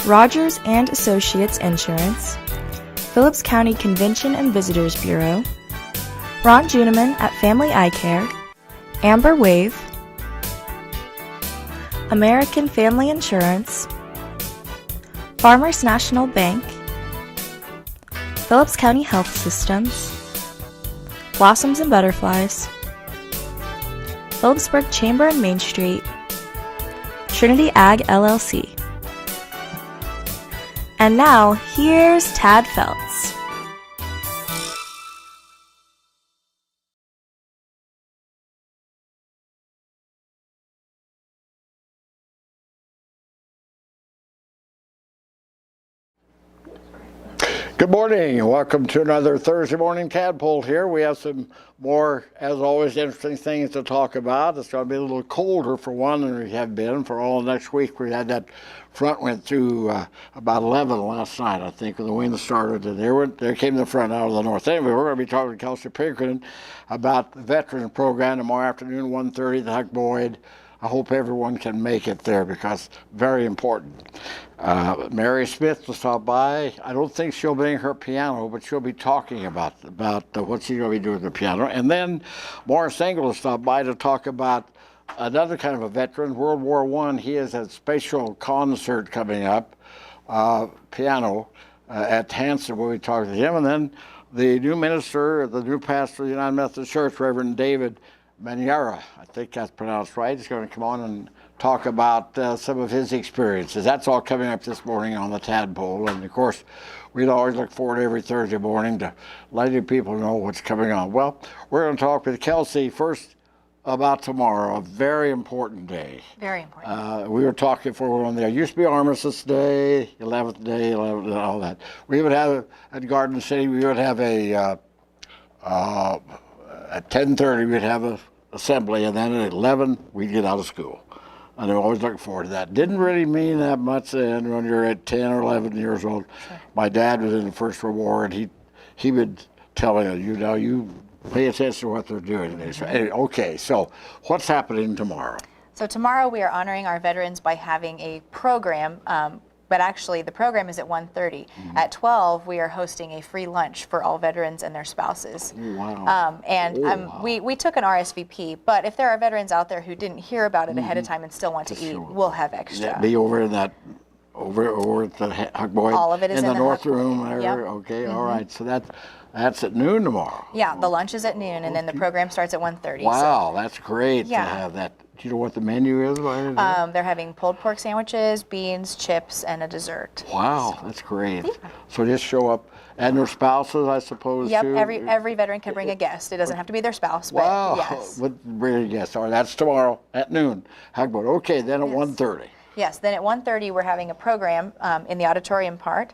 Rogers and Associates Insurance, Phillips County Convention and Visitors Bureau, Ron Juneman at Family Eye Care, Amber Wave, American Family Insurance, Farmers National Bank, Phillips County Health Systems, Blossoms and Butterflies, Phillipsburg Chamber and Main Street, Trinity Ag LLC. And now, here's Tad Feltz. Good morning. Welcome to another Thursday morning Tadpoll here. We have some more, as always, interesting things to talk about. It's going to be a little colder for one than we have been for all next week. We had that front went through about 11 last night, I think, when the wind started. And there came the front out of the north. Anyway, we're going to be talking to Kelsey Pinkerton about the Veterans Program tomorrow afternoon, 1:30 at the Huck Boyd. I hope everyone can make it there because very important. Mary Smith will stop by. I don't think she'll bring her piano, but she'll be talking about what she's going to be doing with the piano. And then Morris Engle will stop by to talk about another kind of a veteran, World War I. He has a special concert coming up, piano, at Hanson, where we talk to him. And then the new minister, the new pastor of the United Methodist Church, Reverend David Manyara, I think that's pronounced right, is going to come on and talk about some of his experiences. That's all coming up this morning on the Tadpoll. And of course, we'd always look forward every Thursday morning to letting people know what's coming on. Well, we're going to talk with Kelsey first about tomorrow, a very important day. Very important. We were talking before we were on there. It used to be Armistice Day, 11th day, 11th, all that. We would have, at Garden City, we would have at 10:30 we'd have an assembly, and then at 11 we'd get out of school. And I'm always looking forward to that. Didn't really mean that much then when you're at 10 or 11 years old. Sure. My dad was in the First World War, and he would tell me, you pay attention to what they're doing. Mm-hmm. Anyway, okay, so what's happening tomorrow? So tomorrow we are honoring our veterans by having a program, but actually the program is at 1:30. Mm-hmm. At 12, we are hosting a free lunch for all veterans and their spouses. Wow. Wow. We took an RSVP, but if there are veterans out there who didn't hear about it ahead of time and still want to eat, we'll have extra. That'd be over in that, over at the Huck Boyd? All of it is in the North Huck Room. Boyd. Yep. Okay, all right. So that's at noon tomorrow. Yeah, the lunch is at noon, and then the program starts at 1:30. Wow, that's great to have that. Do you know what the menu is? They're having pulled pork sandwiches, beans, chips, and a dessert. Wow, that's great. Yeah. So just show up, and their spouses, I suppose, yep, too? every veteran can bring a guest. It doesn't have to be their spouse, but wow. yes. Bring a guest. All right, that's tomorrow at noon. Okay, then at 1:30. Yes, then at 1:30 we're having a program in the auditorium part.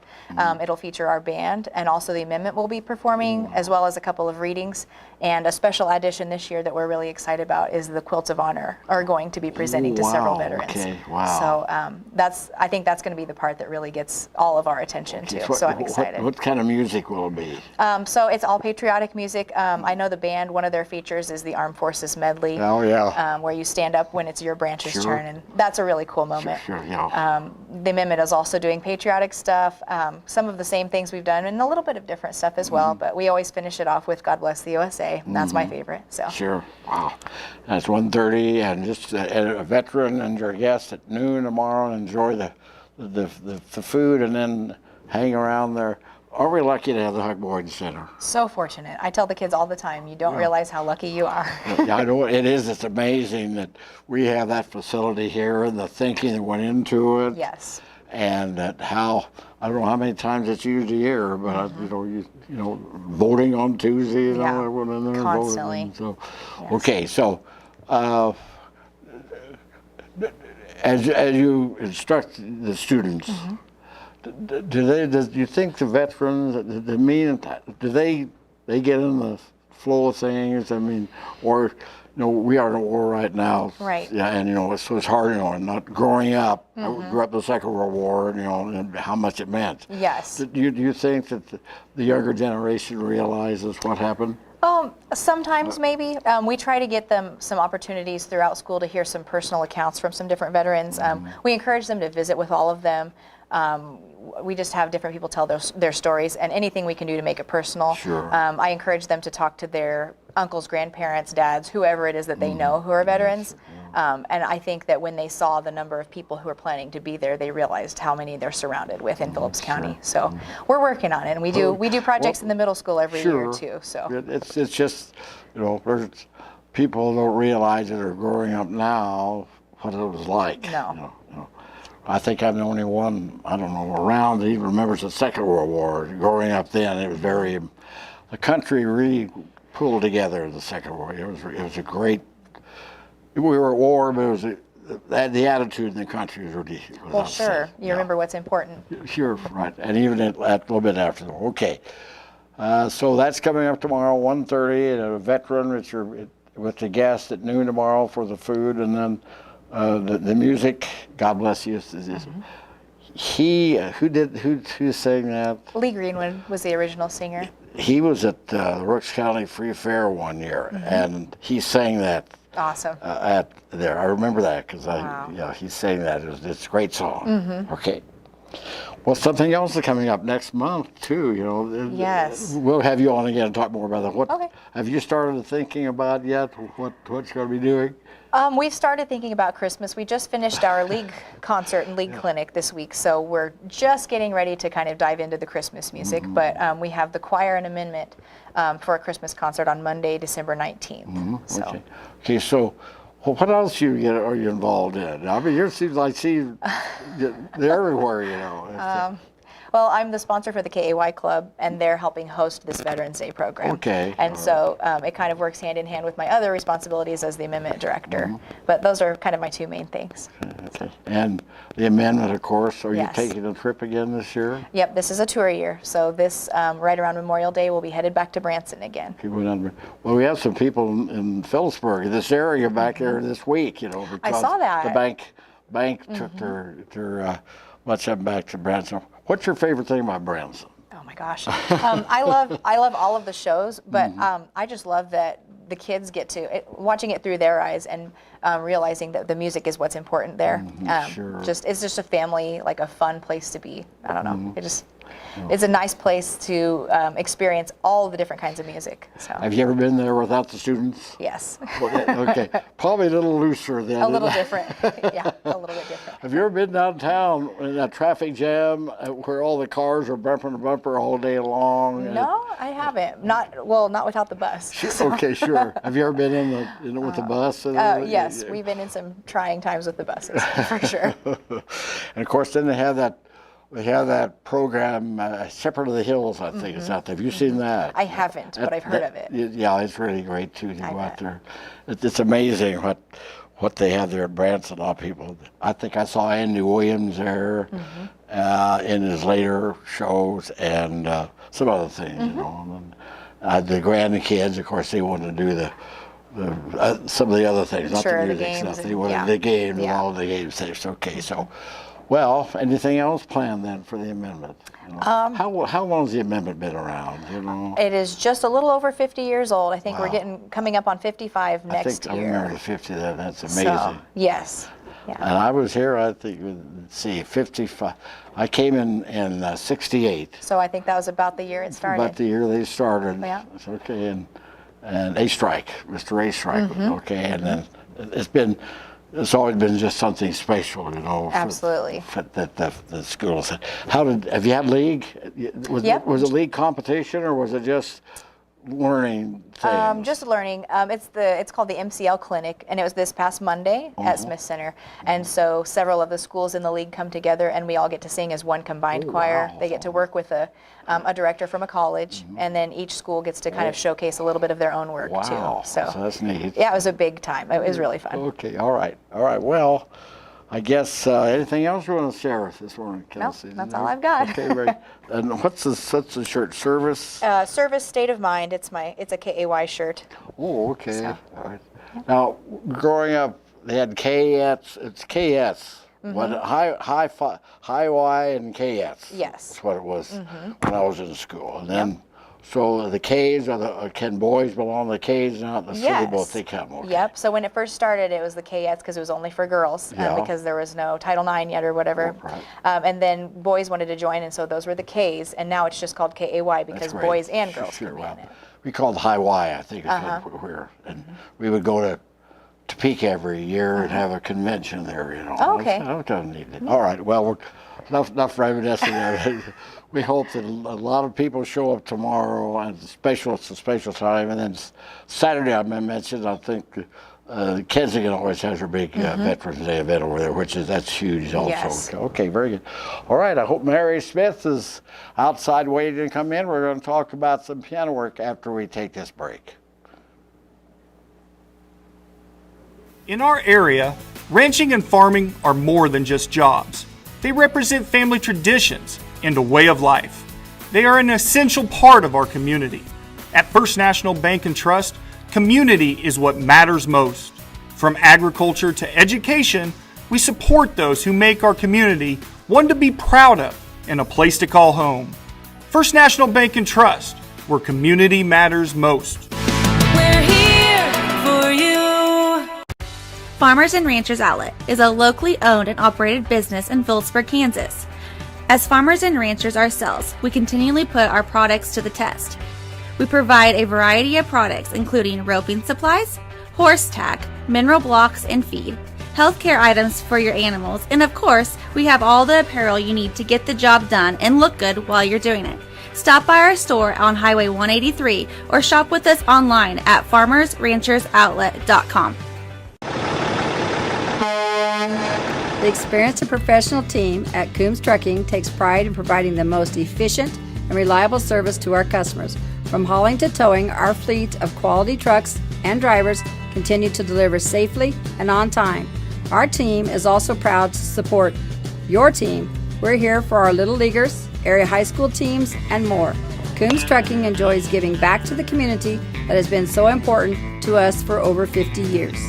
It'll feature our band, and also the amendment will be performing, as well as a couple of readings. And a special addition this year that we're really excited about is the Quilts of Honor are going to be presenting to several veterans. Okay, wow. So I think that's going to be the part that really gets all of our attention too. So I'm excited. What kind of music will it be? So it's all patriotic music. I know the band, one of their features is the Armed Forces Medley. Oh yeah. Where you stand up when it's your branch's turn, and that's a really cool moment. Sure, yeah. The amendment is also doing patriotic stuff, some of the same things we've done, and a little bit of different stuff as well, but we always finish it off with God Bless the USA, and that's my favorite. So. Sure, wow. That's 1:30, and just a veteran and your guest at noon tomorrow, and enjoy the food, and then hang around there. Are we lucky to have the Huck Boyd Center? So fortunate. I tell the kids all the time, you don't realize how lucky you are. Yeah, I know it is. It's amazing that we have that facility here and the thinking that went into it. Yes. And that I don't know how many times it's used a year, but voting on Tuesday, everyone in there constantly. Voting. So, yes. Okay, so as you instruct the students. Do you think the veterans, do they get in the flow of things? I mean, or we are in a war right now. Right. Yeah, and so it's hard, not growing up. I grew up in the Second World War, and how much it meant. Yes. Do you think that the younger generation realizes what happened? Sometimes maybe. We try to get them some opportunities throughout school to hear some personal accounts from some different veterans. We encourage them to visit with all of them. We just have different people tell their stories, and anything we can do to make it personal. Sure. I encourage them to talk to their uncles, grandparents, dads, whoever it is that they know who are veterans. And I think that when they saw the number of people who are planning to be there, they realized how many they're surrounded with in Phillips County. So we're working on it, and we do projects in the middle school every year too. So it's just, there's people don't realize that are growing up now what it was like. No. I think I'm the only one, I don't know, around that even remembers the Second World War. Growing up then, it was the country really pulled together in the Second War. It was a great, we were at war, but it was the attitude in the country was really well, sure. You remember what's important. Sure, right. And even at a little bit after the war. Okay. So that's coming up tomorrow, 1:30, and a veteran with the guest at noon tomorrow for the food, and then the music. God bless you. Who sang that? Lee Greenwood was the original singer. He was at the Rooks County Free Fair one year, and he sang that. Awesome. At there, I remember that because he sang that. It's a great song. Okay. Well, something else is coming up next month too. Yes. We'll have you on again and talk more about that. What okay. Have you started thinking about yet? What you're going to be doing? We've started thinking about Christmas. We just finished our league concert and league clinic this week, so we're just getting ready to kind of dive into the Christmas music. But we have the choir and amendment for a Christmas concert on Monday, December 19th. So. Okay. So, what else are you involved in? I mean, you seems like they're everywhere. Well, I'm the sponsor for the KAY Club, and they're helping host this Veterans Day program. Okay. And so it kind of works hand in hand with my other responsibilities as the amendment director. But those are kind of my two main things. Okay. And the amendment, of course, are you Yes. taking a trip again this year? Yep, this is a tour year. So this, right around Memorial Day, we'll be headed back to Branson again. Well, we have some people in Phillipsburg, this area back there this week, because I saw that. the bank took their much of them back to Branson. What's your favorite thing about Branson? Oh my gosh, I love all of the shows, but I just love that the kids get to watching it through their eyes and realizing that the music is what's important there. Sure. It's just a family, like a fun place to be. I don't know. It's a nice place to experience all the different kinds of music. So. Have you ever been there without the students? Yes. Okay, probably a little looser then. A little different. Yeah, a little bit different. Have you ever been downtown in that traffic jam where all the cars are bumper to bumper all day long? No, I haven't. Not without the bus. So. Okay, sure. Have you ever been in with the bus? Yes, we've been in some trying times with the buses, for sure. And of course, then they have that program, Shepherd of the Hills, I think it's out there. Have you seen that? I haven't, but I've heard of it. Yeah, it's really great too to go out there. It's amazing what they have there at Branson. A lot of people. I think I saw Andy Williams there in his later shows and some other things, And, the grandkids, of course, they wanted to do some of the other things, not the music stuff. They wanted the games and all the games. Okay, so. Well, anything else planned then for the amendment? How long has the amendment been around? It is just a little over 50 years old. I think we're coming up on 55 next year. I remember the 50. That's amazing. So, yes. Yeah. And I was here. I think 55. I came in 68. So I think that was about the year it started. About the year they started. Yeah. Okay, and A Strike, Mr. A Strike. Okay, and then it's always been just something special, Absolutely. That the schools had. Have you had league? Was it league competition or was it just learning things? Just learning. It's called the MCL Clinic, and it was this past Monday at Smith Center. And so several of the schools in the league come together, and we all get to sing as one combined choir. Wow. They get to work with a director from a college, and then each school gets to kind of showcase a little bit of their own work too. So that's neat. Yeah, it was a big time. It was really fun. Okay, all right. Well, I guess anything else you want to share with this morning, Kelsey? No, that's all I've got. Okay, great. And what's the shirt? Service? Service State of Mind. It's a KAY shirt. Oh, okay. So. All right. Now, growing up, they had KS. It's KS. What high Y and KS. Yes. That's what it was when I was in school. And then So the K's, can boys belong to the K's now? The city both they come. Okay. Yep. So when it first started, it was the Kayettes because it was only for girls because there was no Title IX yet or whatever. Oh, right. And then boys wanted to join, and so those were the K's. And now it's just called KAY because boys and girls can be in it. We called High Y, I think is what we're. And we would go to Topeka every year and have a convention there. Oh, okay. All right. Well, enough reminiscing there. We hope that a lot of people show up tomorrow, and it's a special time. And then Saturday, I mentioned, I think Kensington always has her big Veterans Day event over there, that's huge also. Yes. Okay, very good. All right, I hope Mary Smith is outside waiting to come in. We're going to talk about some piano work after we take this break. In our area, ranching and farming are more than just jobs. They represent family traditions and a way of life. They are an essential part of our community. At First National Bank and Trust, community is what matters most. From agriculture to education, we support those who make our community one to be proud of and a place to call home. First National Bank and Trust, where community matters most. We're here for you. Farmers and Ranchers Outlet is a locally owned and operated business in Phillipsburg, Kansas. As farmers and ranchers ourselves, we continually put our products to the test. We provide a variety of products including roping supplies, horse tack, mineral blocks and feed, healthcare items for your animals, and of course, we have all the apparel you need to get the job done and look good while you're doing it. Stop by our store on Highway 183 or shop with us online at farmersranchersoutlet.com. The experienced and professional team at Coombs Trucking takes pride in providing the most efficient and reliable service to our customers. From hauling to towing, our fleet of quality trucks and drivers continue to deliver safely and on time. Our team is also proud to support your team. We're here for our Little Leaguers, area high school teams, and more. Coombs Trucking enjoys giving back to the community that has been so important to us for over 50 years.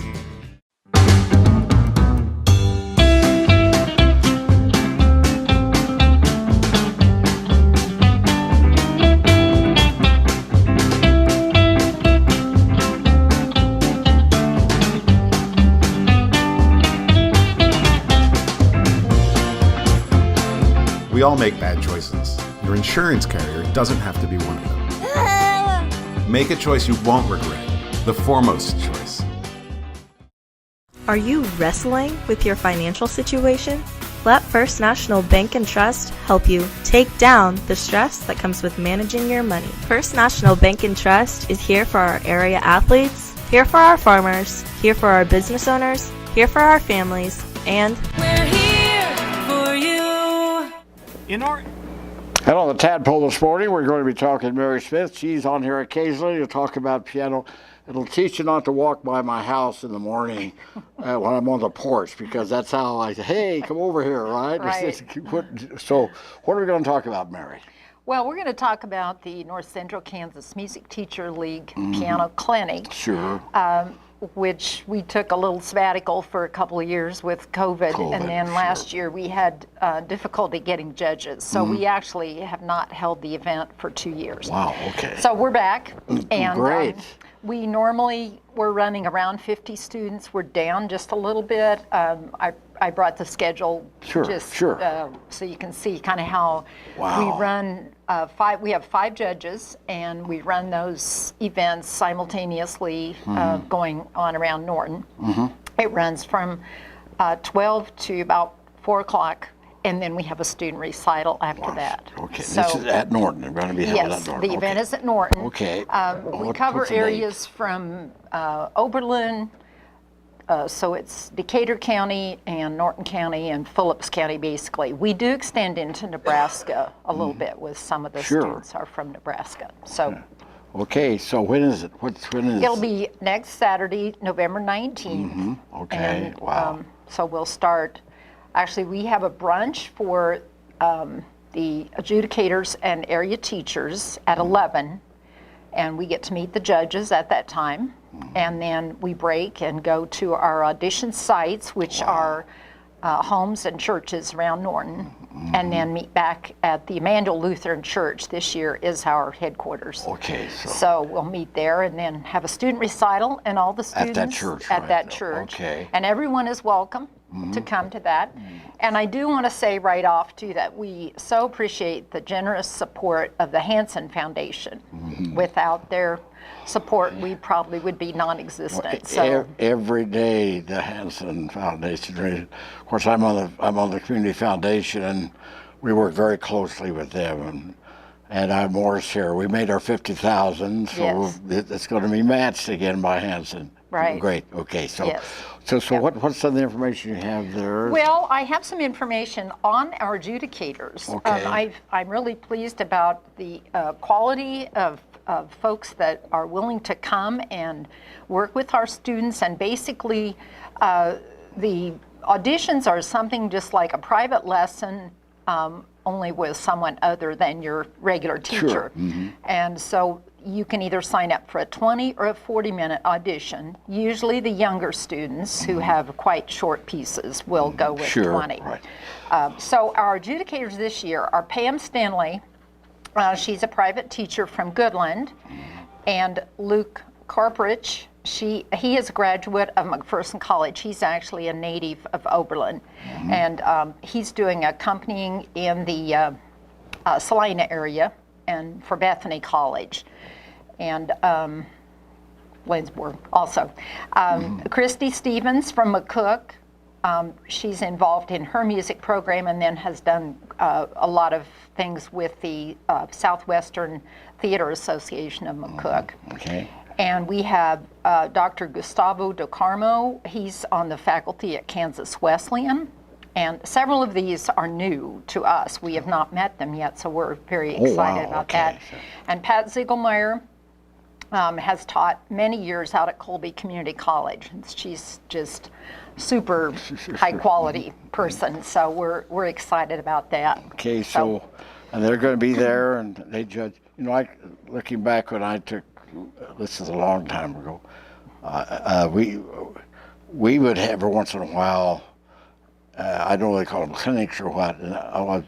We all make bad choices. Your insurance carrier doesn't have to be one of them. Make a choice you won't regret. The foremost choice. Are you wrestling with your financial situation? Let First National Bank and Trust help you take down the stress that comes with managing your money. First National Bank and Trust is here for our area athletes, here for our farmers, here for our business owners, here for our families, and We're here for you. In our And on the Tadpoll this morning, we're going to be talking to Mary Smith. She's on here occasionally to talk about piano. It'll teach you not to walk by my house in the morning when I'm on the porch, because that's how I say, hey, come over here, right? Right. So what are we going to talk about, Mary? Well, we're going to talk about the North Central Kansas Music Teacher League Piano Clinic, Sure. which we took a little sabbatical for a couple of years with COVID, and then last year we had difficulty getting judges, so we actually have not held the event for 2 years. Wow, okay. So we're back, and Great. we're running around 50 students. We're down just a little bit. I brought the schedule so you can see kind of how we run. We have 5 judges, and we run those events simultaneously going on around Norton. It runs from 12 to about 4 o'clock, and then we have a student recital after that. Okay, So, this is at Norton. They're going to be held at yes, Norton. the event is at Norton. Okay. We cover areas from Oberlin, so it's Decatur County and Norton County and Phillips County, basically. We do extend into Nebraska a little bit with some of the students are from Nebraska. So. Okay, so when is it? It'll be next Saturday, November 19th. Okay, And, wow. so we'll start, actually we have a brunch for the adjudicators and area teachers at 11, and we get to meet the judges at that time. And then we break and go to our audition sites, which are homes and churches around Norton. and then meet back at the Emmanuel Lutheran Church. This year is our headquarters. Okay. So we'll meet there and then have a student recital, and all the students at that church. At that church. Okay. And everyone is welcome to come to that. And I do want to say right off too that we so appreciate the generous support of the Hansen Foundation. Without their support, we probably would be non-existent. So every day, the Hansen Foundation. Of course, I'm on the community foundation, and we work very closely with them. And I'm Morris here. We made our 50,000, so yes. It's going to be matched again by Hansen. Right. Great. Okay. So, yes. so yep. What's some of the information you have there? Well, I have some information on our adjudicators. Okay. I'm really pleased about the quality of folks that are willing to come and work with our students, and basically the auditions are something just like a private lesson, only with someone other than your regular teacher. Sure. And so you can either sign up for a 20 or a 40-minute audition. Usually the younger students who have quite short pieces will go with 20. Right. So our adjudicators this year are Pam Stanley. She's a private teacher from Goodland, and Luke Carprich. He is a graduate of McPherson College. He's actually a native of Oberlin, and he's doing accompanying in the Salina area and for Bethany College, and Lanesboro also. Christy Stevens from McCook. She's involved in her music program and then has done a lot of things with the Southwestern Theater Association of McCook. Okay. And we have Dr. Gustavo DeCarmo. He's on the faculty at Kansas Wesleyan. And several of these are new to us. We have not met them yet, so we're very excited about that. And Pat Ziegelmeyer has taught many years out at Colby Community College. She's just super high quality person, so we're excited about that. Okay, so and they're going to be there, and they judge. You know, looking back when I took, this is a long time ago, we would have every once in a while, I don't really call them clinics or what, and I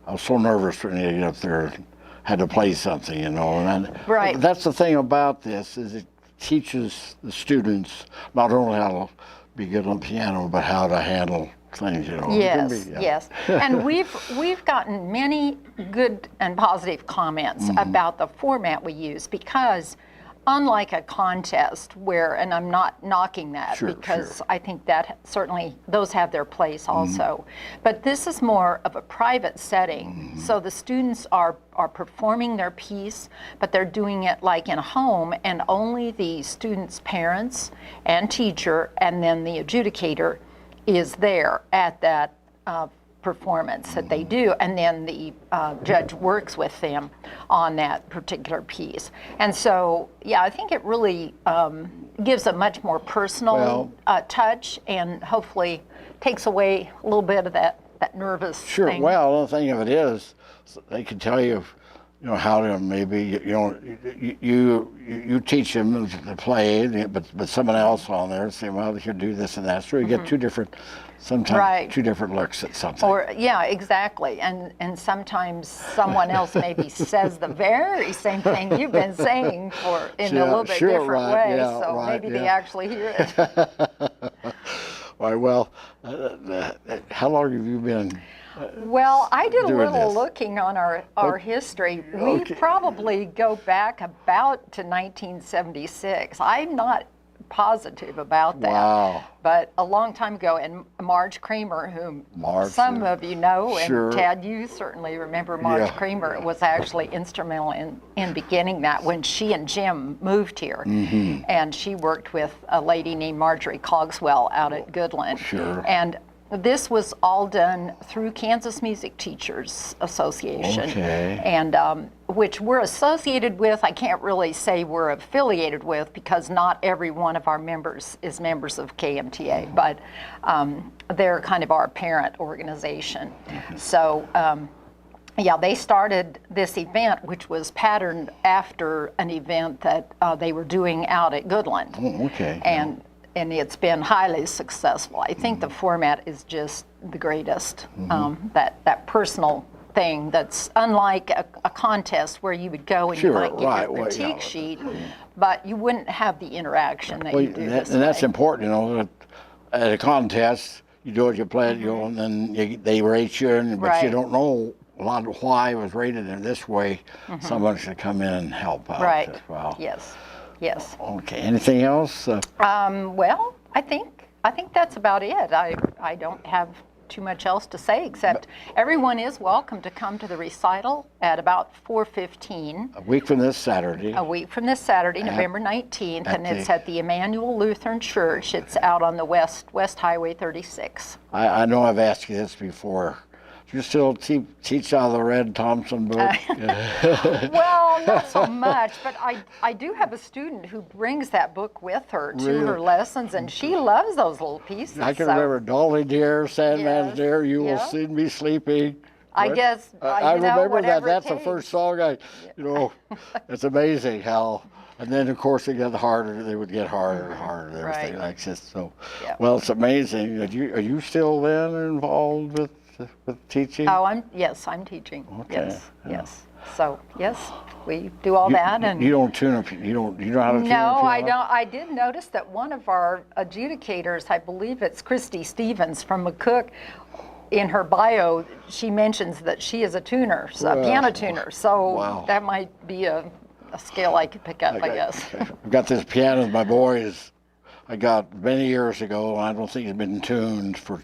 was so nervous when you get up there and had to play something, you know. And right. That's the thing about this, is it teaches the students not only how to be good on piano, but how to handle things, you know. Yes, yes. And we've gotten many good and positive comments about the format we use, because unlike a contest where, and I'm not knocking that, because I think that certainly those have their place also, but this is more of a private setting. So the students are performing their piece, but they're doing it like in a home, and only the students' parents and teacher and then the adjudicator is there at that performance that they do, and then the judge works with them on that particular piece. And so, yeah, I think it really gives a much more personal touch, and hopefully takes away a little bit of that nervous thing. Well, the thing of it is, they can tell you, you know, how to maybe, you know, you teach them to play, but someone else on there say, well, they should do this and that. So you get two different looks at something. Or exactly. And sometimes someone else maybe says the very same thing you've been saying in a little bit different way. So maybe they actually hear it. All right, well, how long have you been? Well, I did a little looking on our history. We probably go back about to 1976. I'm not positive about that, but a long time ago. And Marge Kramer, whom some of you know, and Tad, you certainly remember Marge Kramer, was actually instrumental in beginning that when she and Jim moved here. And she worked with a lady named Marjorie Cogswell out at Goodland. And this was all done through Kansas Music Teachers Association, and which we're associated with. I can't really say we're affiliated with, because not every one of our members is members of KMTA, but they're kind of our parent organization. So yeah, they started this event, which was patterned after an event that they were doing out at Goodland. it's been highly successful. I think the format is just the greatest. That personal thing that's unlike a contest where you would go and you might get your critique sheet, but you wouldn't have the interaction that you do this and that's way. important, you know. At a contest, you do it, you play it, you know, and then they rate you, but you don't know a lot of why it was rated in this way. Someone should come in and help out as well. Yes. Okay. Anything else? Well, I think that's about it. I don't have too much else to say except everyone is welcome to come to the recital at about 4:15. A week from this Saturday. November 19th, and it's at the Emmanuel Lutheran Church. It's out on the West Highway 36. I know I've asked you this before. Do you still teach out of the Red Thompson book? Well, not so much, but I do have a student who brings that book with her to her lessons, and she loves those little pieces. I can remember Dolly Dear, Sandman's Dear, You Will Soon Be Sleeping. I guess, I remember that. That's the takes. first song it's amazing how, and then of course they get harder, they would get harder and harder and everything like this. So, well, it's amazing. Are you still then involved with teaching? Oh, I'm teaching. Okay. Yes. So we do all that, and you don't tune up. You know how to tune a piano? No, I don't. I did notice that one of our adjudicators, I believe it's Christy Stevens from McCook, in her bio, she mentions that she is a tuner, a piano tuner. So that might be a skill I could pick up, I guess. I've got this piano my boys I got many years ago, and I don't think it's been tuned for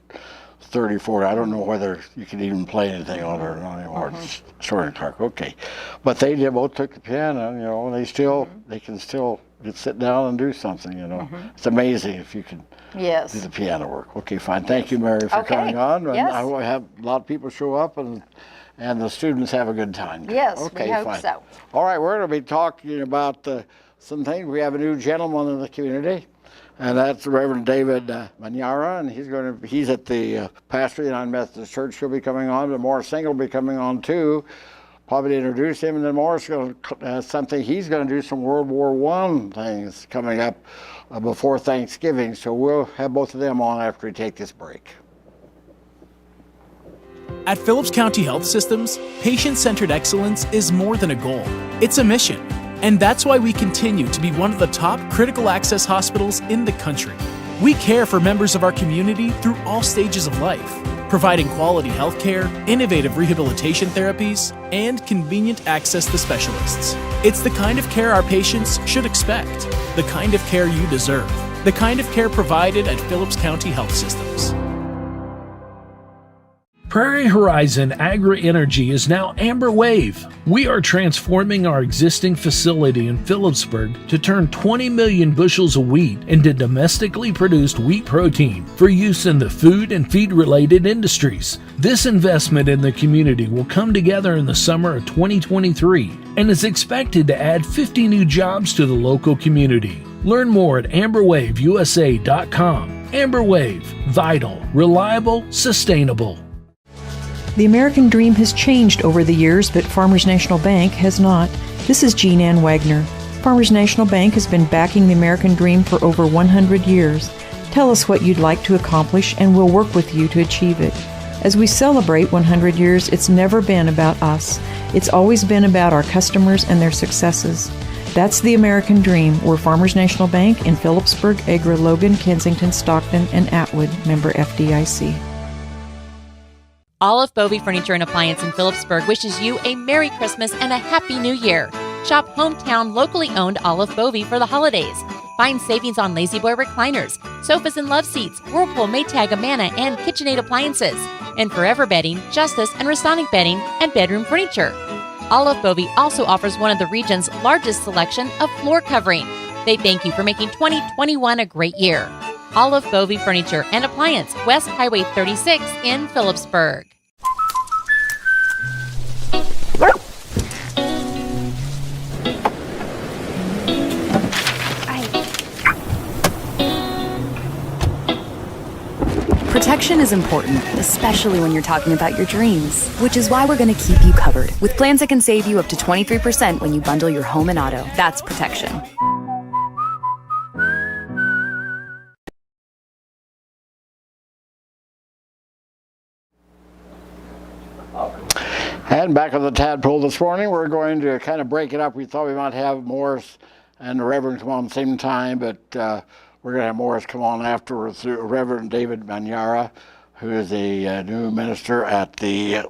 30, 40. I don't know whether you can even play anything on it or not anymore. It's sort of dark. Okay. But they both took the piano, you know, and they can still sit down and do something, you know. It's amazing if you can do the piano work. Okay, fine. Thank you, Mary, for coming on. And I will have a lot of people show up and the students have a good time. Yes, okay, we hope fine. so. All right, we're going to be talking about some things. We have a new gentleman in the community. And that's Reverend David Manyara, and he's at the pastor of the United Methodist Church. He'll be coming on, but Morris Engle will be coming on too, probably to introduce him. And then Morris going to something. He's going to do some World War I things coming up before Thanksgiving. So we'll have both of them on after we take this break. At Phillips County Health Systems, patient-centered excellence is more than a goal. It's a mission. And that's why we continue to be one of the top critical access hospitals in the country. We care for members of our community through all stages of life, providing quality health care, innovative rehabilitation therapies, and convenient access to specialists. It's the kind of care our patients should expect, the kind of care you deserve, the kind of care provided at Phillips County Health Systems. Prairie Horizon Agri-Energy is now Amber Wave. We are transforming our existing facility in Phillipsburg to turn 20 million bushels of wheat into domestically produced wheat protein for use in the food and feed-related industries. This investment in the community will come together in the summer of 2023 and is expected to add 50 new jobs to the local community. Learn more at amberwaveusa.com. Amber Wave, vital, reliable, sustainable. The American dream has changed over the years, but Farmers National Bank has not. This is Jean Ann Wagner. Farmers National Bank has been backing the American dream for over 100 years. Tell us what you'd like to accomplish, and we'll work with you to achieve it. As we celebrate 100 years, it's never been about us. It's always been about our customers and their successes. That's the American dream. We're Farmers National Bank in Phillipsburg, Agra, Logan, Kensington, Stockton, and Atwood, member FDIC. Olive Bovey Furniture and Appliance in Phillipsburg wishes you a Merry Christmas and a Happy New Year. Shop hometown, locally owned Olive Bovey for the holidays. Find savings on Lazy Boy recliners, sofas and love seats, Whirlpool, Maytag, Amana, and KitchenAid appliances, and Forever Bedding, Justice, and Restonic Bedding, and bedroom furniture. Olive Bovey also offers one of the region's largest selection of floor covering. They thank you for making 2021 a great year. Olive Bovey Furniture and Appliance, West Highway 36 in Phillipsburg. Protection is important, especially when you're talking about your dreams, which is why we're going to keep you covered with plans that can save you up to 23% when you bundle your home and auto. That's protection. And back on the Tadpoll this morning, we're going to kind of break it up. We thought we might have Morris and the Reverend come on at the same time, but we're going to have Morris come on afterwards. Reverend David Manyara, who is a new minister at the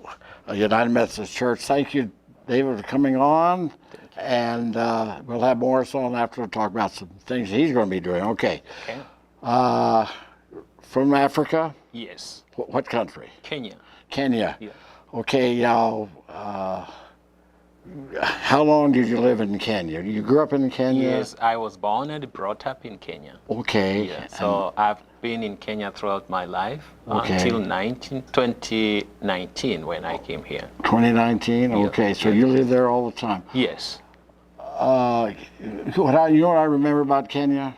United Methodist Church. Thank you, David, for coming on. And we'll have Morris on after to talk about some things he's going to be doing. Okay. From Africa? Yes. What country? Kenya. Kenya. Yeah. Okay, now, how long did you live in Kenya? You grew up in Kenya? Yes, I was born and brought up in Kenya. Okay. Yeah, so I've been in Kenya throughout my life until 2019 when I came here. 2019? Okay, so you lived there all the time? Yes. You know what I remember about Kenya?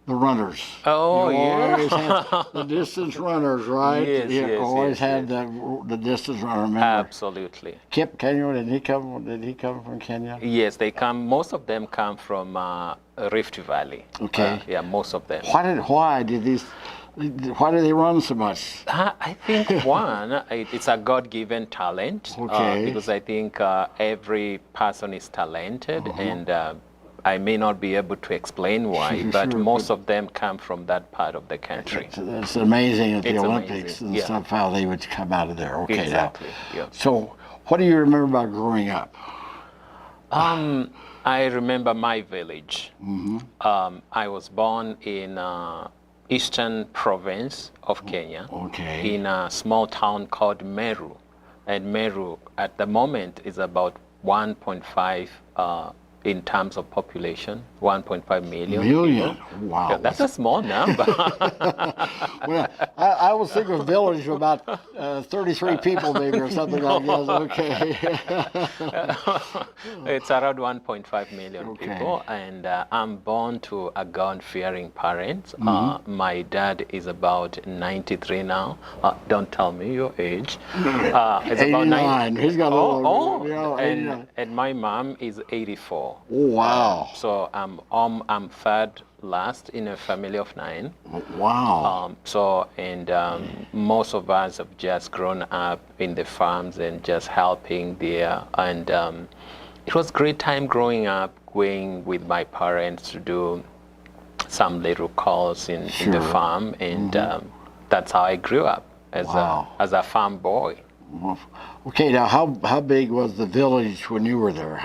The runners. Oh, always had the distance runners, right? Yes, yes, always yes, had the distance runner. Remember? Absolutely. Kip Kenya, did he come from Kenya? Yes, they come. Most of them come from Rift Valley. Okay. Yeah, most of them. Why do they run so much? I think it's a God-given talent. Okay. Because I think every person is talented, and I may not be able to explain why, but most of them come from that part of the country. It's amazing at the Olympics and stuff how they would come out of there. Okay, exactly. Now. So, what do you remember about growing up? I remember my village. I was born in eastern province of Kenya, in a small town called Meru. And Meru, at the moment, is about 1.5 in terms of population, 1.5 million. People. Wow. Yeah, that's a small number. Well, I was thinking of village of about 33 people maybe or something like that. Okay. It's around 1.5 million people, and I'm born to a God-fearing parents. My dad is about 93 now. Don't tell me your age. It's 89. About He's got a little. And my mom is 84. Oh, wow. So I'm third last in a family of 9. Wow. Most of us have just grown up in the farms and just helping there. And it was great time growing up, going with my parents to do some little calls in the farm. And that's how I grew up as a farm boy. Okay, now how big was the village when you were there?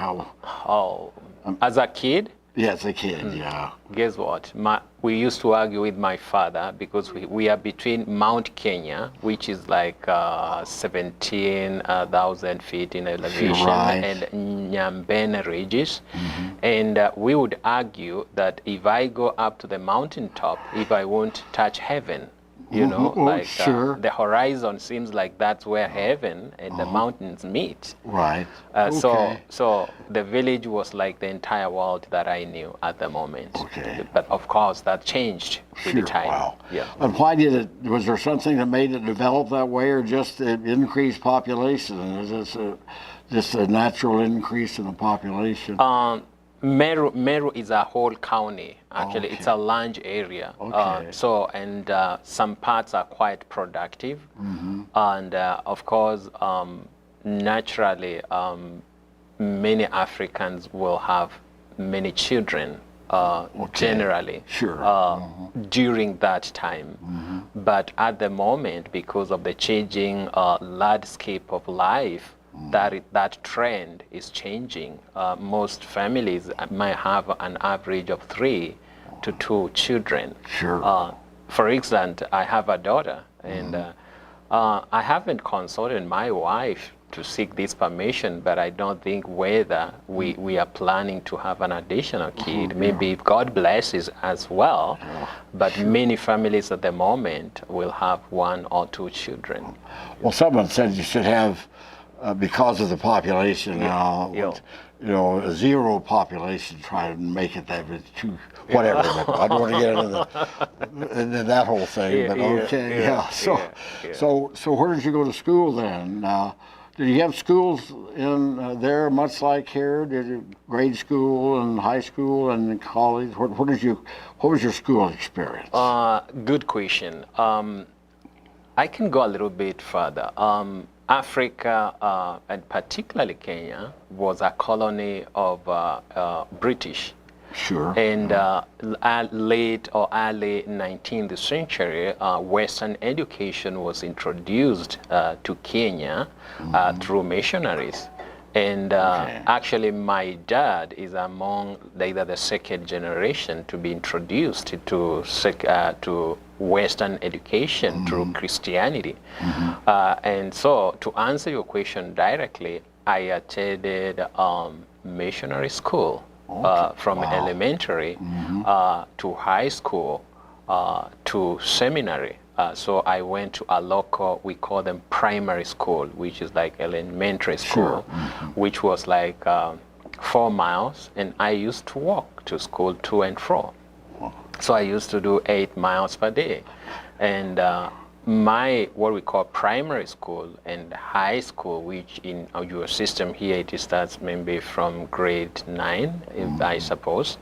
As a kid? Yeah, as a kid, yeah. Guess what? We used to argue with my father because we are between Mount Kenya, which is like 17,000 feet in elevation, and Nyambene Ridges. And we would argue that if I go up to the mountaintop, if I won't touch heaven, you know, the horizon seems like that's where heaven and the mountains meet. Right. So the village was like the entire world that I knew at the moment. Okay. But of course that changed with the time. Wow. Yeah. And why was there something that made it develop that way, or just the increased population? Is this just a natural increase in the population? Meru is a whole county. Actually, it's a large area. Some parts are quite productive, and of course, naturally, many Africans will have many children. Generally, during that time. But at the moment, because of the changing landscape of life, that trend is changing. Most families might have an average of 3 to 2 children. For example, I have a daughter, and I haven't consulted my wife to seek this permission, but I don't think whether we are planning to have an additional kid. Maybe if God blesses as well, but many families at the moment will have 1 or 2 children. Well, someone said you should have, because of the population now, a zero population, try to make it that with 2, whatever. But I don't want to get into that whole thing. So where did you go to school then? Did you have schools in there much like here? Did you grade school and high school and college? What was your school experience? Good question. I can go a little bit further. Africa, and particularly Kenya, was a colony of British. Sure. And late or early 19th century, Western education was introduced to Kenya through missionaries. And actually, my dad is among either the second generation to be introduced to Western education through Christianity. And so, to answer your question directly, I attended missionary school from elementary to high school to seminary. So I went to a local, we call them primary school, which is like elementary school, which was like 4 miles, and I used to walk to school to and fro. So I used to do 8 miles per day. And my, what we call primary school and high school, which in your system here, it starts maybe from grade 9, I suppose.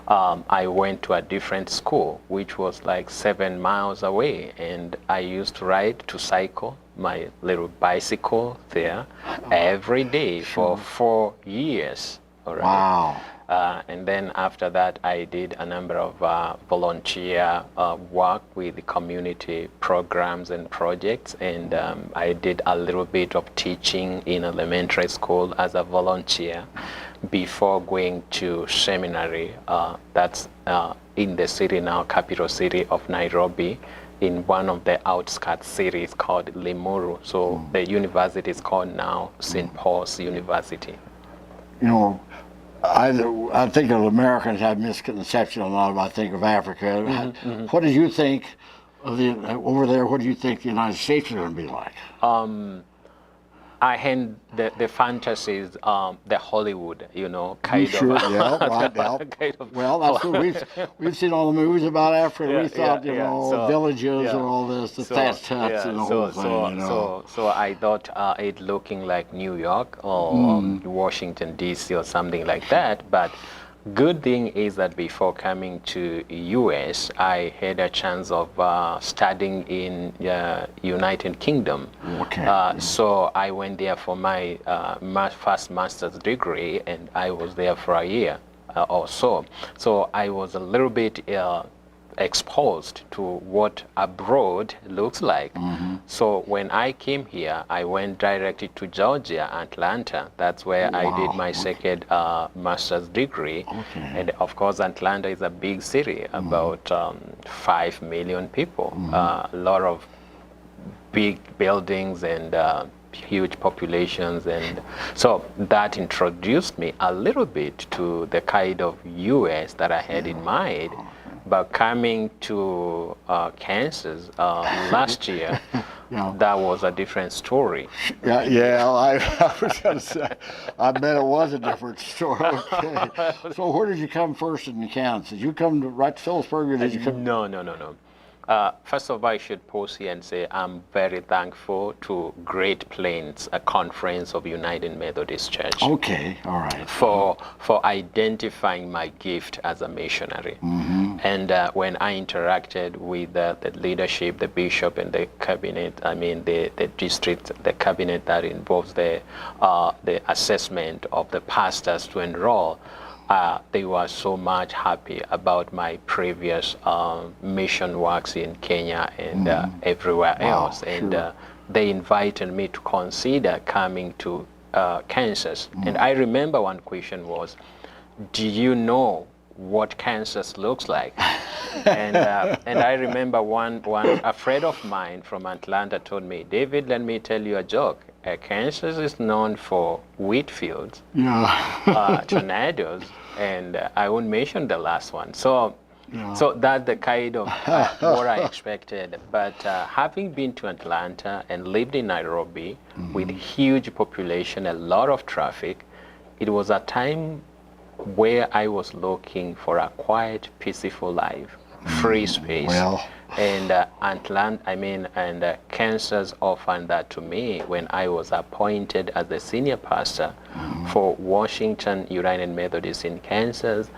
I went to a different school, which was like 7 miles away, and I used to ride to cycle my little bicycle there every day for 4 years already. Wow. And then after that, I did a number of volunteer work with the community programs and projects, and I did a little bit of teaching in elementary school as a volunteer before going to seminary. That's in the city now, capital city of Nairobi, in one of the outskirts cities called Limuru. So the university is called now St. Paul's University. You know, I think of Americans have misconception a lot about, I think of Africa. What do you think of over there? What do you think the United States is going to be like? I had the fantasies, the Hollywood, you know, kind sure? of. Yeah, right. Kind of. Well, that's what we've seen all the movies about Africa. We thought, you know, so, villages and all this, the thatched huts and the whole thing. You know. So I thought it looking like New York or Washington D.C. or something like that, but. Good thing is that before coming to US, I had a chance of studying in United Kingdom. So I went there for my first master's degree, and I was there for a year or so. So I was a little bit exposed to what abroad looks like. So when I came here, I went directly to Georgia, Atlanta. That's where I did my second master's degree. And of course, Atlanta is a big city, about 5 million people, a lot of big buildings and huge populations, and so that introduced me a little bit to the kind of US that I had in mind. But coming to Kansas last year, that was a different story. I was going to say, I bet it was a different story. Okay. So where did you come first in Kansas? Did you come right to Phillipsburg, or did you come? No. First of all, I should pause here and say I'm very thankful to Great Plains, a conference of United Methodist Church. Okay, all right. For identifying my gift as a missionary. And when I interacted with the leadership, the bishop, and the cabinet, I mean the district, the cabinet that involves the assessment of the pastors to enroll, they were so much happy about my previous mission works in Kenya and everywhere else. And they invited me to consider coming to Kansas. And I remember one question was, do you know what Kansas looks like? And I remember a friend of mine from Atlanta told me, David, let me tell you a joke. Kansas is known for wheat fields, tornadoes, and I won't mention the last one. So that's the kind of what I expected. But having been to Atlanta and lived in Nairobi with huge population, a lot of traffic, it was a time where I was looking for a quiet, peaceful life, free space. And Kansas offered that to me when I was appointed as the senior pastor for Washington United Methodist in Kansas.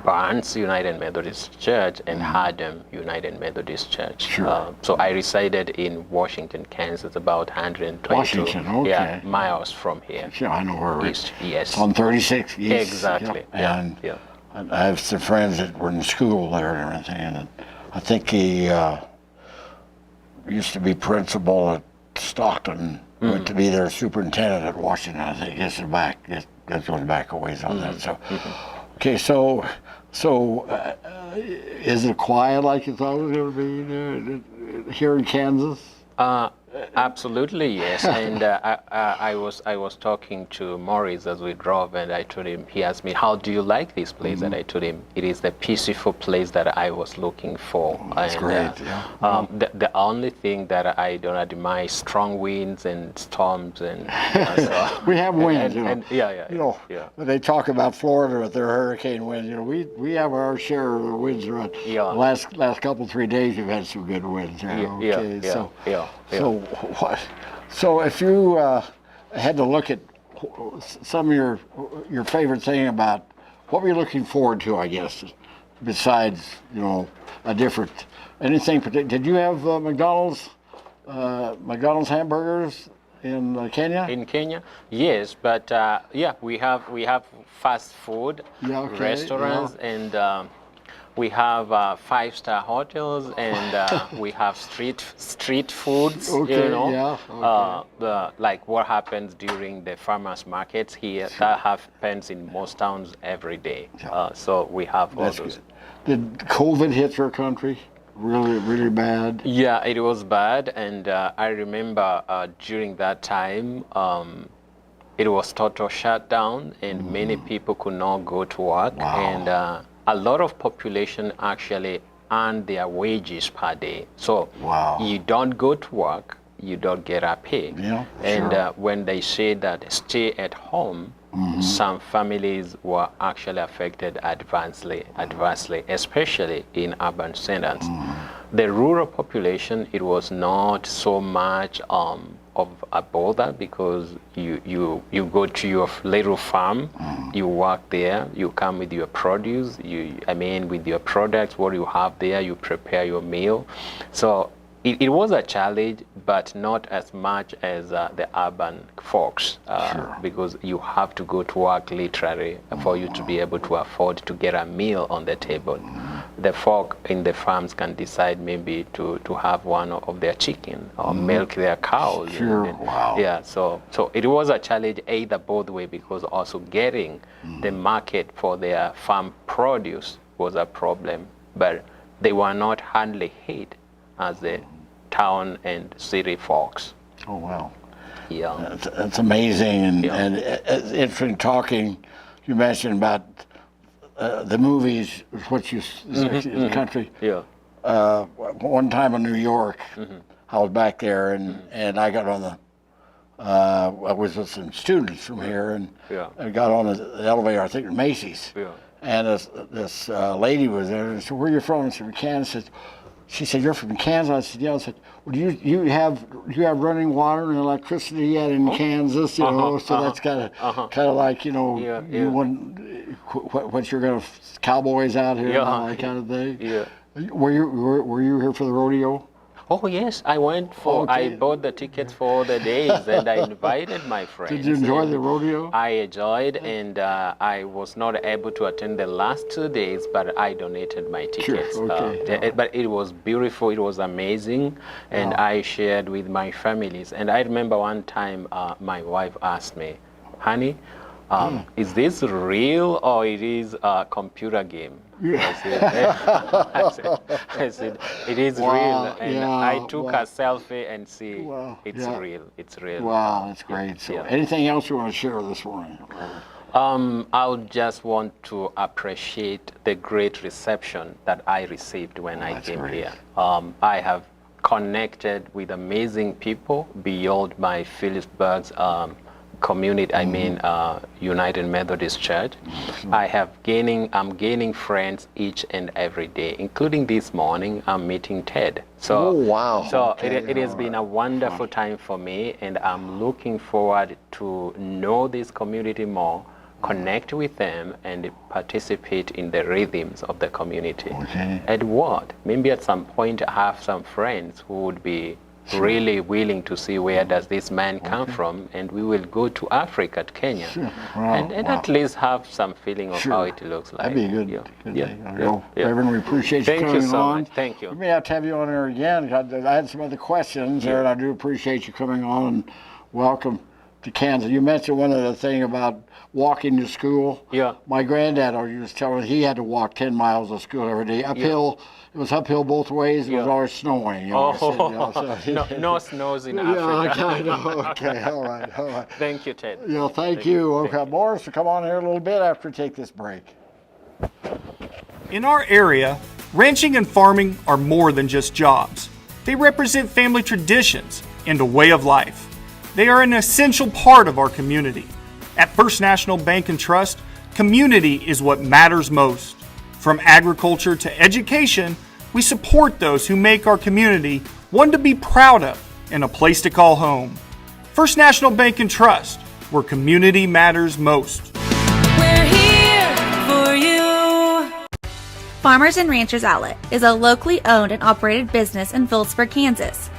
Barnes United Methodist Church and Haddam United Methodist Church. Sure. So I resided in Washington, Kansas, about 122 Washington, okay. miles from here. Yeah, I know where East, yes. It's on 36 East. Exactly. Yep. Yeah. And I have some friends that were in school there and everything, and I think he used to be principal at Stockton, went to be their superintendent at Washington. I think that goes back a ways on that. So, okay, so is it quiet like you thought it was going to be here in Kansas? Absolutely, yes. And I was talking to Maurice as we drove, and I told him, he asked me, how do you like this place? And I told him, it is the peaceful place that I was looking for. That's great, yeah. The only thing that I don't admire is strong winds and storms. And so, we have winds, yeah. They talk about Florida with their hurricane winds. We have our share of the winds around. Yeah. The last couple 3 days, we've had some good winds. So if you had to look at some of your favorite thing about what were you looking forward to, I guess, besides a different anything particular? Did you have McDonald's hamburgers in Kenya? In Kenya, yes, but we have fast food restaurants and. We have 5-star hotels and we have street foods. Like what happens during the farmers markets here. That happens in most towns every day. So we have all those. Did COVID hit your country really, really bad? Yeah, it was bad, and I remember during that time. It was total shutdown, and many people could not go to work, and a lot of population actually earn their wages per day. So you don't go to work, you don't get a pay. Yeah, and when they say that stay at home, some families were actually affected adversely, especially in urban centers. The rural population, it was not so much of a bother because you go to your little farm, you work there, you come with your produce, with your products, what you have there, you prepare your meal. So it was a challenge, but not as much as the urban folks, because you have to go to work literally for you to be able to afford to get a meal on the table. The folk in the farms can decide maybe to have one of their chicken or milk their cows. Yeah, so it was a challenge either both way, because also getting the market for their farm produce was a problem, but they were not hardly hit as the town and city folks. Oh, wow. Yeah. That's amazing, and it's interesting talking. You mentioned about the movies, what you the country. Yeah. One time in New York, I was back there, and I got on the. I was with some students from here, and I got on the elevator. I think at Macy's. Yeah. And this lady was there, and I said, "Where are you from?" I said, "From Kansas." She said, "You're from Kansas?" I said, "Yeah." I said, "Well, do you have running water and electricity yet in Kansas? So that's kind of like you want what you're gonna cowboys out here, and all that kind of thing." Yeah. Were you here for the rodeo? Oh yes, I went for. I bought the tickets for the days, and I invited my friends. Did you enjoy the rodeo? I enjoyed, and I was not able to attend the last 2 days, but I donated my tickets. Sure. Okay. But it was beautiful. It was amazing, and I shared with my families. And I remember one time my wife asked me, "Honey, is this real or it is a computer game?" I said, it is real. And I took a selfie and see it's real. It's real. Wow, that's great. So anything else you want to share this morning? I would just want to appreciate the great reception that I received when I came here. I have connected with amazing people beyond my Phillipsburg's community, United Methodist Church. I'm gaining friends each and every day, including this morning, I'm meeting Ted. So, it has been a wonderful time for me, and I'm looking forward to know this community more, connect with them and participate in the rhythms of the community. At what? Maybe at some point I have some friends who would be really willing to see where does this man come from, and we will go to Africa, to Kenya, and at least have some feeling of how it looks like. That'd be a good Reverend, we appreciate you coming on. Much. Thank you. We may have to have you on there again. I had some other questions there, and I do appreciate you coming on, and welcome to Kansas. You mentioned one other thing about walking to school. Yeah. My granddad was telling me he had to walk 10 miles to school every day. Uphill. It was uphill both ways. It was always snowing. No snows in Africa. I know. Okay, all right. Thank you, Ted. Thank you. Okay, Morris, to come on here a little bit after we take this break. In our area, ranching and farming are more than just jobs. They represent family traditions and a way of life. They are an essential part of our community. At First National Bank and Trust, community is what matters most. From agriculture to education, we support those who make our community one to be proud of and a place to call home. First National Bank and Trust, where community matters most. We're here for you. Farmers and Ranchers Outlet is a locally owned and operated business in Phillipsburg, Kansas.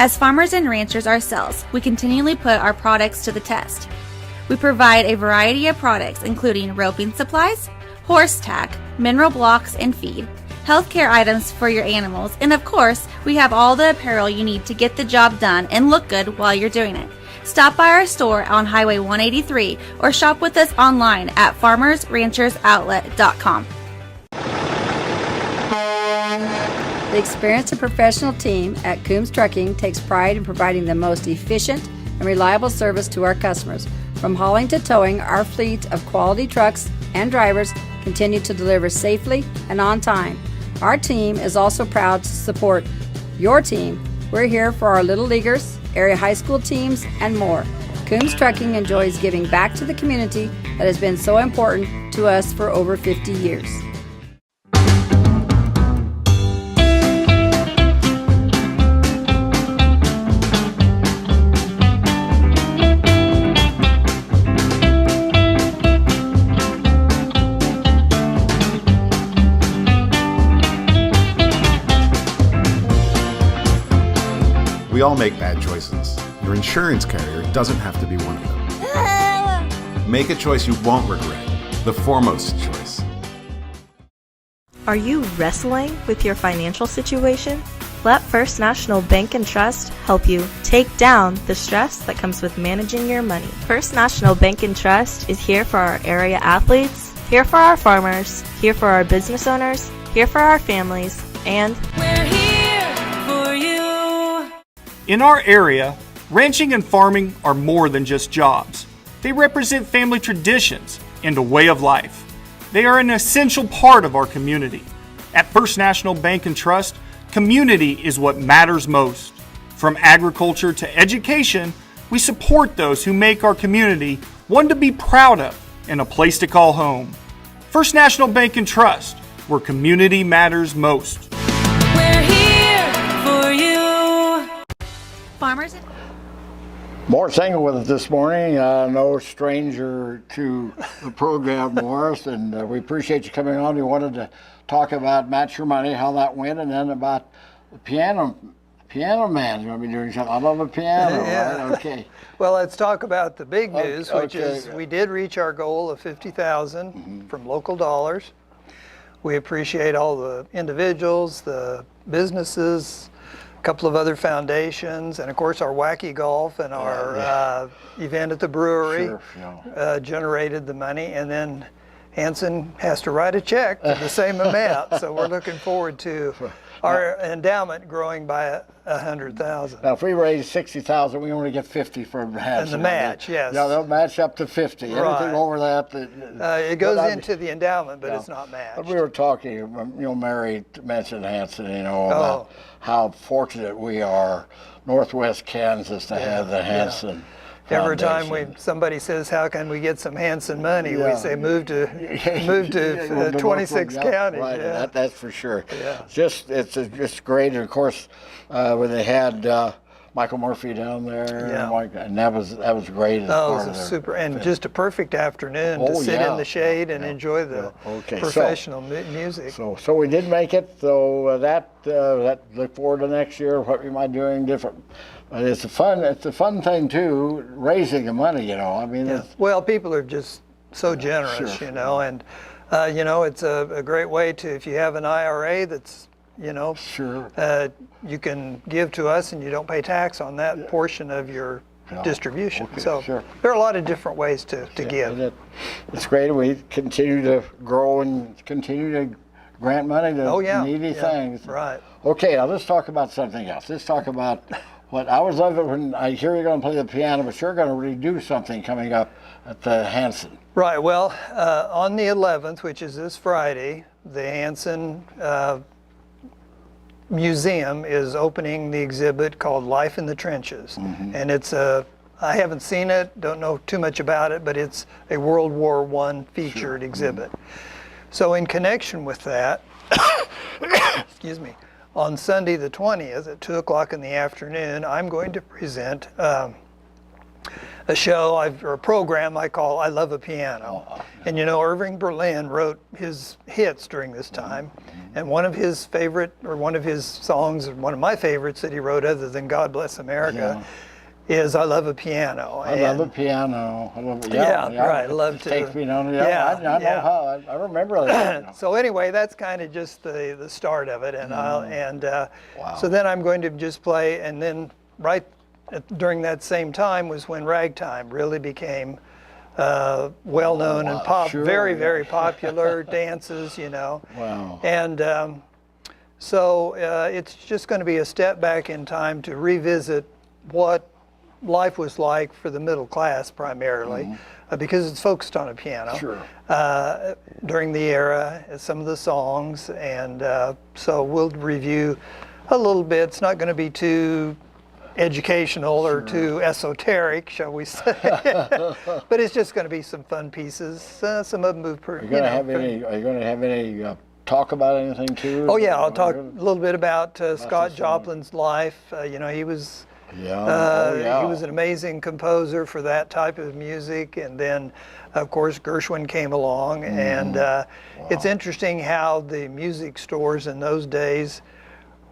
As farmers and ranchers ourselves, we continually put our products to the test. We provide a variety of products including roping supplies, horse tack, mineral blocks and feed, healthcare items for your animals, and of course, we have all the apparel you need to get the job done and look good while you're doing it. Stop by our store on Highway 183 or shop with us online at farmersranchersoutlet.com. The experienced and professional team at Coombs Trucking takes pride in providing the most efficient and reliable service to our customers. From hauling to towing, our fleet of quality trucks and drivers continue to deliver safely and on time. Our team is also proud to support your team. We're here for our Little Leaguers, area high school teams, and more. Coombs Trucking enjoys giving back to the community that has been so important to us for over 50 years. We all make bad choices. Your insurance carrier doesn't have to be one of them. Make a choice you won't regret. The foremost choice. Are you wrestling with your financial situation? Let First National Bank and Trust help you take down the stress that comes with managing your money. First National Bank and Trust is here for our area athletes, here for our farmers, here for our business owners, here for our families, and we're here for you. In our area, ranching and farming are more than just jobs. They represent family traditions and a way of life. They are an essential part of our community. At First National Bank and Trust, community is what matters most. From agriculture to education, we support those who make our community one to be proud of and a place to call home. First National Bank and Trust, where community matters most. We're here for you. Farmers and Morris Engle with us this morning, no stranger to the program, Morris, and we appreciate you coming on. We wanted to talk about Match Your Money, how that went, and then about the piano man's going to be doing something. I love a piano, yeah. Right? Okay. Well, let's talk about the big news, which is we did reach our goal of $50,000 from local dollars. We appreciate all the individuals, the businesses, a couple of other foundations, and of course our Wacky Golf and our event at the brewery generated the money, and then Hanson has to write a check for the same amount. So we're looking forward to our endowment growing by $100,000. Now, if we raise $60,000, we only get $50 from Hanson. And the match, yes. Yeah, they'll match up to $50. Anything over that, it goes into the endowment, but it's not matched. But we were talking, Mary mentioned Hanson, about how fortunate we are, Northwest Kansas, to have the Hanson. Every time somebody says, "How can we get some Hanson money?" we say, "Move to 26 counties." Right, that's for sure. Yeah. It's just great. And of course, when they had Michael Murphy down there. Yeah. And that was great. Oh, it was super, and just a perfect afternoon to sit in the shade and enjoy the professional music. So we did make it. So that look forward to next year. What we might be doing different. But it's a fun thing too, raising the money. You know, I mean, well, people are just so generous, you know, and you know, it's a great way to, if you have an IRA that's, you know, you can give to us and you don't pay tax on that portion of your distribution. So there are a lot of different ways to give. It's great. We continue to grow and continue to grant money to needy things. Right. Okay, now let's talk about something else. Let's talk about what I was loving when I hear you're going to play the piano, but you're going to redo something coming up at the Hanson. Right. Well, on the 11th, which is this Friday, the Hanson Museum is opening the exhibit called Life in the Trenches. And it's I haven't seen it, don't know too much about it, but it's a World War I featured exhibit. So in connection with that, excuse me, on Sunday the 20th at 2 o'clock in the afternoon, I'm going to present a show or a program I call I Love a Piano. And you know, Irving Berlin wrote his hits during this time, and one of his songs, one of my favorites that he wrote other than God Bless America, is I Love a Piano. I love a piano. I love it. Right. I love to. Take me down. I know how. I remember that. So anyway, that's kind of just the start of it, and so then I'm going to just play, and then during that same time was when ragtime really became well known and very, very popular dances, you know. Wow. And so it's just going to be a step back in time to revisit what life was like for the middle class primarily, because it's focused on a piano during the era, some of the songs, and so we'll review a little bit. It's not going to be too educational or too esoteric, shall we say, but it's just going to be some fun pieces. Some of them move pretty. Are you going to have any talk about anything too? Oh yeah, I'll talk a little bit about Scott Joplin's life. You know, he was he was an amazing composer for that type of music, and then of course Gershwin came along, and it's interesting how the music stores in those days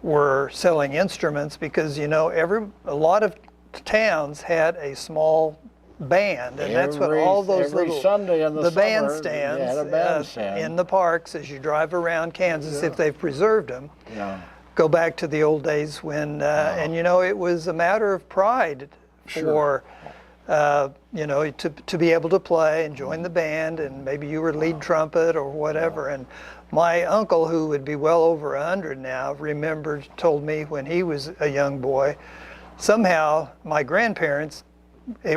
were selling instruments, because you know a lot of towns had a small band, and that's what all those little Sunday in the bandstands in the parks as you drive around Kansas, if they've preserved them. Go back to the old days when and you know, it was a matter of pride for you know, to be able to play and join the band, and maybe you were lead trumpet or whatever. And my uncle, who would be well over 100 now, told me when he was a young boy, somehow my grandparents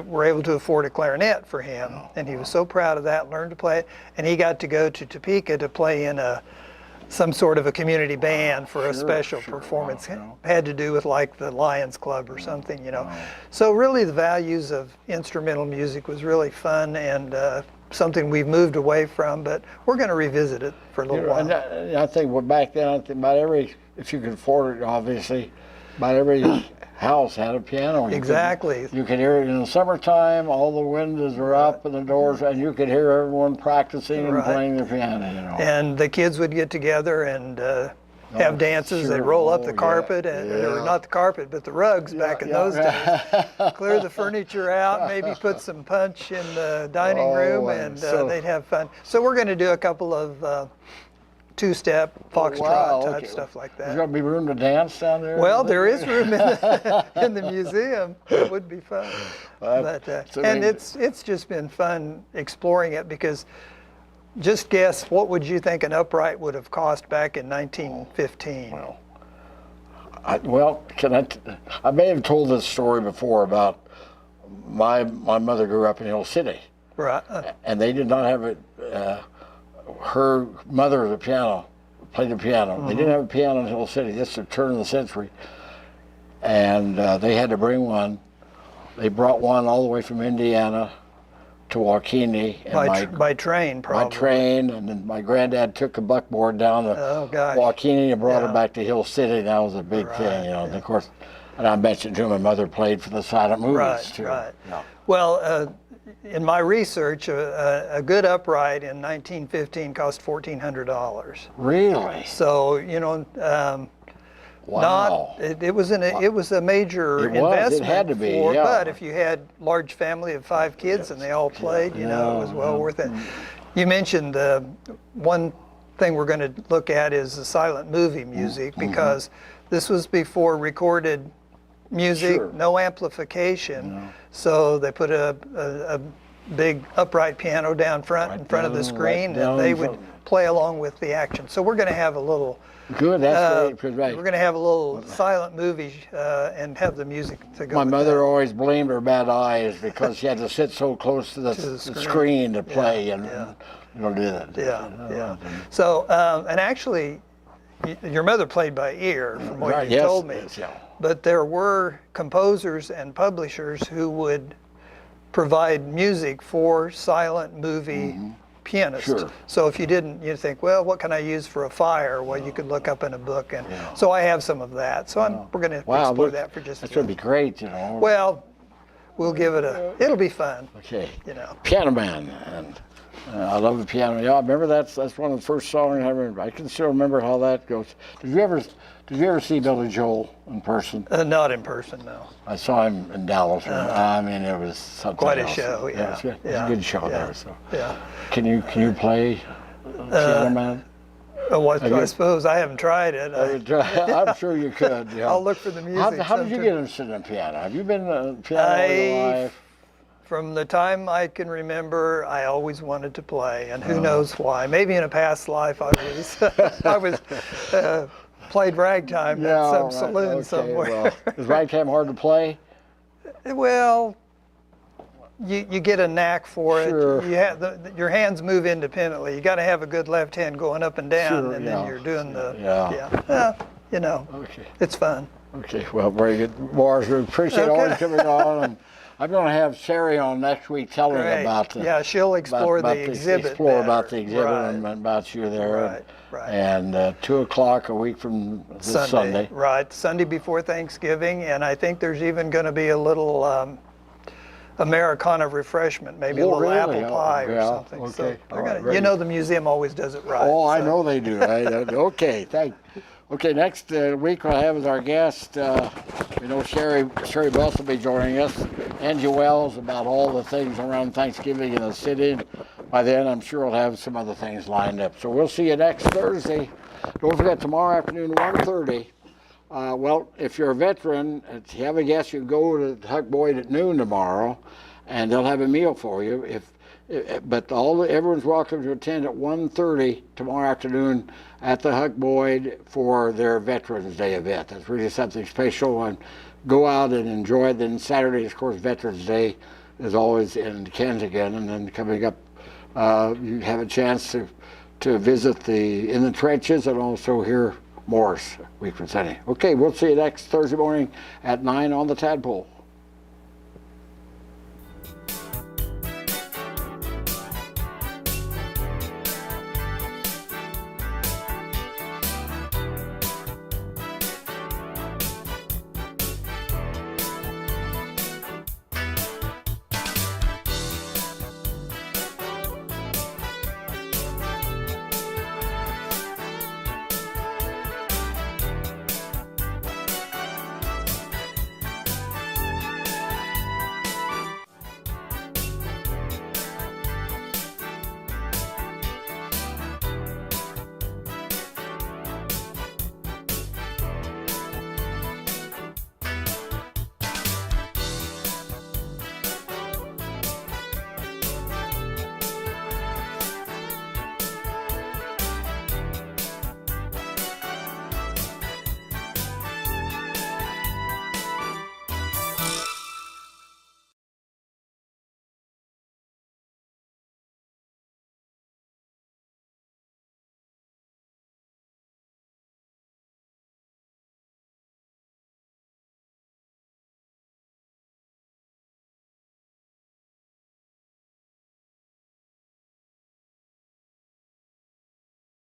were able to afford a clarinet for him, and he was so proud of that, learned to play it, and he got to go to Topeka to play in some sort of a community band for a special performance. Had to do with like the Lions Club or something, you know. So really the values of instrumental music was really fun, and something we've moved away from, but we're going to revisit it for a little while. And I think back then, I think about if you could afford it, obviously, about every house had a piano. Exactly. You could hear it in the summertime, all the windows are up and the doors, and you could hear everyone practicing and playing the piano, you know. And the kids would get together and have dances. They'd roll up the carpet, or not the carpet, but the rugs back in those days. Clear the furniture out, maybe put some punch in the dining room, and they'd have fun. So we're going to do a couple of two-step, foxtrot type stuff like that. There's going to be room to dance down there? Well, there is room in the museum. It would be fun. And it's just been fun exploring it, because just guess, what would you think an upright would have cost back in 1915? I may have told this story before about my mother grew up in Hill City. Right. And they did not have it. Her mother played the piano. They didn't have a piano in Hill City. This is the turn of the century. And they had to bring one. They brought one all the way from Indiana to Waukegan. By train, probably. By train, and then my granddad took a buckboard down to Waukegan and brought it back to Hill City. That was a big thing, you know. And of course, And I mentioned too, my mother played for the silent movies too. Right. Yeah. Well, in my research, a good upright in 1915 cost $1,400. Really? So wow. It was a major investment. It had to be. But if you had large family of 5 kids and they all played, it was well worth it. You mentioned one thing we're going to look at is the silent movie music, because this was before recorded music, no amplification. So they put a big upright piano down front in front of the screen, and they would play along with the action. So we're going to have a little. Good, that's great. We're going to have a little silent movie and have the music to go. My mother always blamed her bad eyes because she had to sit so close to the screen to play, and you don't do that. Yeah. So, and actually, your mother played by ear, from what you told me. But there were composers and publishers who would provide music for silent movie pianists. So if you didn't, you think, well, what can I use for a fire? Well, you could look up in a book, and so I have some of that. So we're going to explore that for just a minute. That's going to be great, Well, we'll give it it'll be fun. Okay. Piano Man, and I love the piano. Yeah, I remember that's one of the first songs I remember. I can still remember how that goes. Did you ever see Billy Joel in person? Not in person, no. I saw him in Dallas. I mean, it was something quite else. a show. It was good. It was a good show there. So. Yeah. Can you play Piano Man? I suppose I haven't tried it. I'm sure you could. I'll look for the music. How did you get interested in piano? Have you been a piano all your life? From the time I can remember, I always wanted to play, and who knows why? Maybe in a past life I was played ragtime at some saloon somewhere. Well, is ragtime hard to play? Well, you get a knack for it. Your hands move independently. You got to have a good left hand going up and down, and then you're doing it's fun. Okay, well, very good. Morris, we appreciate always coming on. And I'm going to have Sherry on next week telling about she'll explore the exhibit. About the exhibit and about you there. Right. And 2 o'clock a week from this Sunday. Right, Sunday before Thanksgiving, and I think there's even going to be a little Americana refreshment, maybe a little apple pie or something. Okay. So the museum always does it right. Oh, I know they do. Okay, thank you. Okay, next week we'll have as our guest, Sherry Bus will be joining us, Angie Wells, about all the things around Thanksgiving in the city. And by then, I'm sure we'll have some other things lined up. So we'll see you next Thursday. Don't forget, tomorrow afternoon, 1:30. Well, if you're a veteran, if you have a guest, you can go to Huck Boyd at noon tomorrow, and they'll have a meal for you. But everyone's welcome to attend at 1:30 tomorrow afternoon at the Huck Boyd for their Veterans Day event. That's really something special, and go out and enjoy it. Then Saturday, of course, Veterans Day is always in Kensington, and then coming up, you have a chance to visit in the trenches and also hear Morris week from Sunday. Okay, we'll see you next Thursday morning at 9 on the Tadpoll.